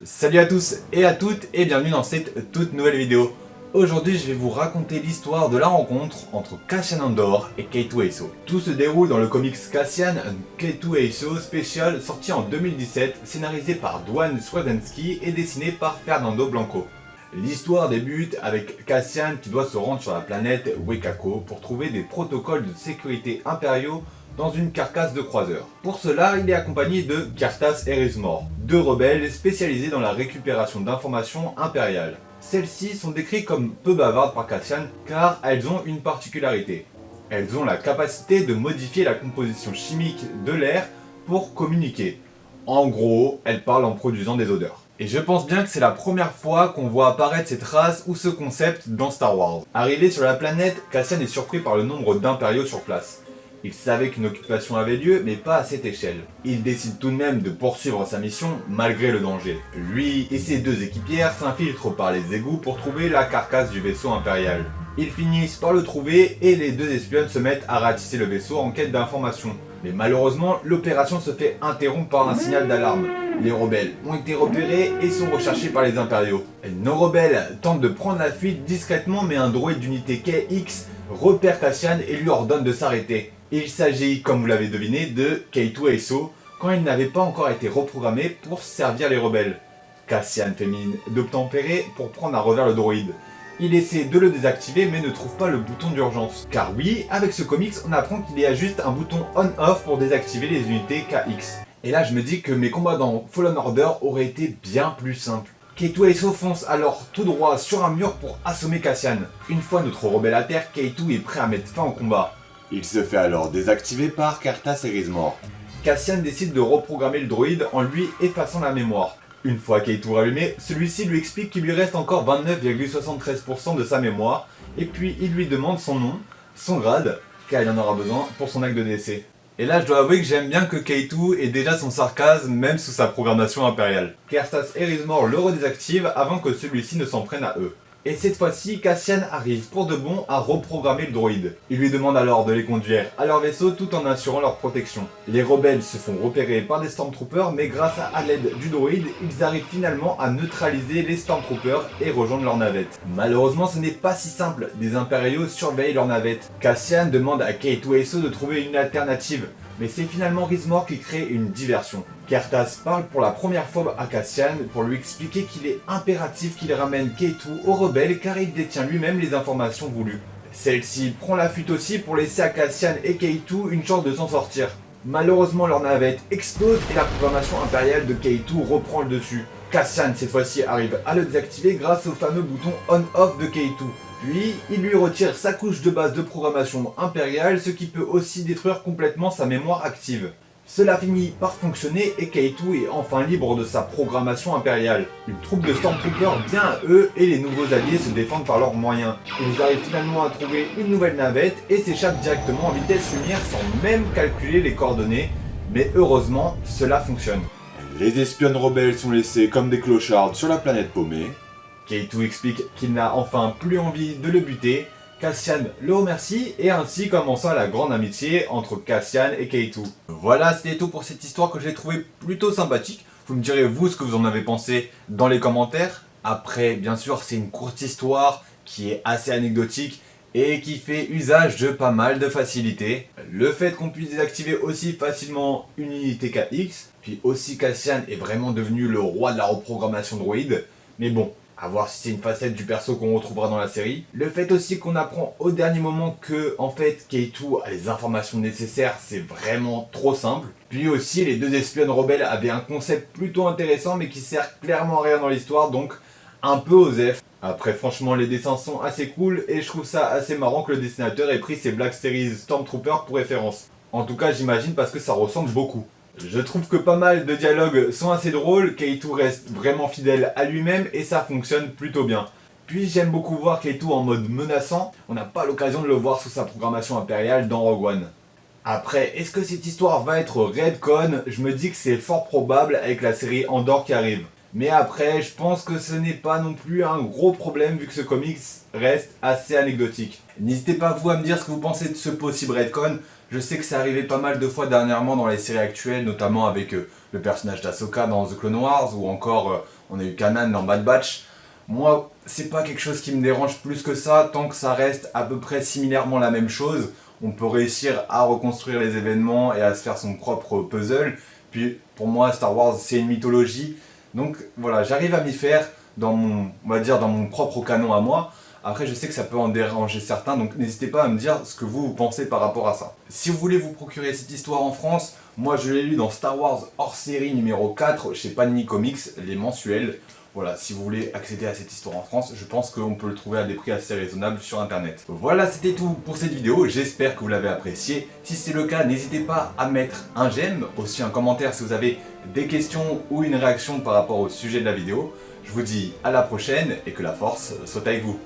Salut à tous et à toutes et bienvenue dans cette toute nouvelle vidéo. Aujourd'hui je vais vous raconter l'histoire de la rencontre entre Cassian Andor et K2 Aso. Tout se déroule dans le comics Cassian K2 Aso Special sorti en 2017, scénarisé par Dwan Swardensky et dessiné par Fernando Blanco. L'histoire débute avec Cassian qui doit se rendre sur la planète Wekako pour trouver des protocoles de sécurité impériaux dans une carcasse de croiseur. Pour cela, il est accompagné de Cartas et Rismor, deux rebelles spécialisés dans la récupération d'informations impériales. Celles-ci sont décrites comme peu bavardes par Cassian car elles ont une particularité. Elles ont la capacité de modifier la composition chimique de l'air pour communiquer. En gros, elles parlent en produisant des odeurs. Et je pense bien que c'est la première fois qu'on voit apparaître cette race ou ce concept dans Star Wars. Arrivé sur la planète, Cassian est surpris par le nombre d'impériaux sur place. Il savait qu'une occupation avait lieu, mais pas à cette échelle. Il décide tout de même de poursuivre sa mission malgré le danger. Lui et ses deux équipières s'infiltrent par les égouts pour trouver la carcasse du vaisseau impérial. Ils finissent par le trouver et les deux espionnes se mettent à ratisser le vaisseau en quête d'informations. Mais malheureusement, l'opération se fait interrompre par un signal d'alarme. Les rebelles ont été repérés et sont recherchés par les impériaux. Nos rebelles tentent de prendre la fuite discrètement, mais un droïde d'unité KX repère Cassian et lui ordonne de s'arrêter. Il s'agit, comme vous l'avez deviné, de K2 Aso, quand il n'avait pas encore été reprogrammé pour servir les rebelles. Cassian fait mine d'obtempérer pour prendre à revers le droïde. Il essaie de le désactiver mais ne trouve pas le bouton d'urgence. Car oui, avec ce comics, on apprend qu'il y a juste un bouton on-off pour désactiver les unités KX. Et là je me dis que mes combats dans Fallen Order auraient été bien plus simples. K2 Aso fonce alors tout droit sur un mur pour assommer Cassian. Une fois notre rebelle à terre, K2 est prêt à mettre fin au combat. Il se fait alors désactiver par Cartas et Rismor. Cassian décide de reprogrammer le droïde en lui effaçant la mémoire. Une fois K2 rallumé, celui-ci lui explique qu'il lui reste encore 29,73% de sa mémoire, et puis il lui demande son nom, son grade, car il en aura besoin pour son acte de décès. Et là je dois avouer que j'aime bien que K2 ait déjà son sarcasme même sous sa programmation impériale. Cartas et Rismor le redésactivent avant que celui-ci ne s'en prenne à eux. Et cette fois-ci, Cassian arrive pour de bon à reprogrammer le droïde. Il lui demande alors de les conduire à leur vaisseau tout en assurant leur protection. Les rebelles se font repérer par des Stormtroopers, mais grâce à l'aide du droïde, ils arrivent finalement à neutraliser les Stormtroopers et rejoindre leur navette. Malheureusement, ce n'est pas si simple, des impériaux surveillent leur navette. Cassian demande à K2 Aso de trouver une alternative, mais c'est finalement Rismor qui crée une diversion. Cartas parle pour la première fois à Cassian pour lui expliquer qu'il est impératif qu'il ramène K2 aux rebelles car il détient lui-même les informations voulues. Celle-ci prend la fuite aussi pour laisser à Cassian et K2 une chance de s'en sortir. Malheureusement leur navette explose et la programmation impériale de K2 reprend le dessus. Cassian cette fois-ci arrive à le désactiver grâce au fameux bouton on-off de K2. Puis, il lui retire sa couche de base de programmation impériale, ce qui peut aussi détruire complètement sa mémoire active. Cela finit par fonctionner et K2 est enfin libre de sa programmation impériale. Une troupe de Stormtroopers vient à eux et les nouveaux alliés se défendent par leurs moyens. Ils arrivent finalement à trouver une nouvelle navette et s'échappent directement en vitesse lumière sans même calculer les coordonnées. Mais heureusement, cela fonctionne. Les espionnes rebelles sont laissées comme des clochards sur la planète paumée. K2 explique qu'il n'a enfin plus envie de le buter. Cassian le remercie et ainsi commença la grande amitié entre Cassian et K2. Voilà, c'était tout pour cette histoire que j'ai trouvée plutôt sympathique. Vous me direz vous ce que vous en avez pensé dans les commentaires. Après, bien sûr, c'est une courte histoire qui est assez anecdotique et qui fait usage de pas mal de facilité. Le fait qu'on puisse désactiver aussi facilement une unité KX, puis aussi Cassian est vraiment devenu le roi de la reprogrammation droïde. Mais bon, à voir si c'est une facette du perso qu'on retrouvera dans la série. Le fait aussi qu'on apprend au dernier moment que, en fait, K2 a les informations nécessaires, c'est vraiment trop simple. Puis aussi, les deux espionnes rebelles avaient un concept plutôt intéressant, mais qui sert clairement à rien dans l'histoire, donc un peu osef. Après, franchement, les dessins sont assez cool, et je trouve ça assez marrant que le dessinateur ait pris ses Black Series Stormtroopers pour référence. En tout cas, j'imagine parce que ça ressemble beaucoup. Je trouve que pas mal de dialogues sont assez drôles, K2 reste vraiment fidèle à lui-même et ça fonctionne plutôt bien. Puis j'aime beaucoup voir K2 en mode menaçant, on n'a pas l'occasion de le voir sous sa programmation impériale dans Rogue One. Après, est-ce que cette histoire va être redcon? Je me dis que c'est fort probable avec la série Andor qui arrive. Mais après, je pense que ce n'est pas non plus un gros problème vu que ce comics reste assez anecdotique. N'hésitez pas vous à me dire ce que vous pensez de ce possible retcon. Je sais que c'est arrivé pas mal de fois dernièrement dans les séries actuelles, notamment avec le personnage d'Ahsoka dans The Clone Wars, ou encore on a eu Kanan dans Bad Batch. Moi, c'est pas quelque chose qui me dérange plus que ça, tant que ça reste à peu près similairement la même chose. On peut réussir à reconstruire les événements et à se faire son propre puzzle. Puis pour moi, Star Wars, c'est une mythologie. Donc voilà, j'arrive à m'y faire dans mon, on va dire, dans mon propre canon à moi. Après, je sais que ça peut en déranger certains, donc n'hésitez pas à me dire ce que vous pensez par rapport à ça. Si vous voulez vous procurer cette histoire en France, moi je l'ai lu dans Star Wars hors série numéro 4 chez Panini Comics, les mensuels. Voilà, si vous voulez accéder à cette histoire en France, je pense qu'on peut le trouver à des prix assez raisonnables sur internet. Voilà, c'était tout pour cette vidéo, j'espère que vous l'avez appréciée. Si c'est le cas, n'hésitez pas à mettre un j'aime, aussi un commentaire si vous avez des questions ou une réaction par rapport au sujet de la vidéo. Je vous dis à la prochaine et que la force soit avec vous.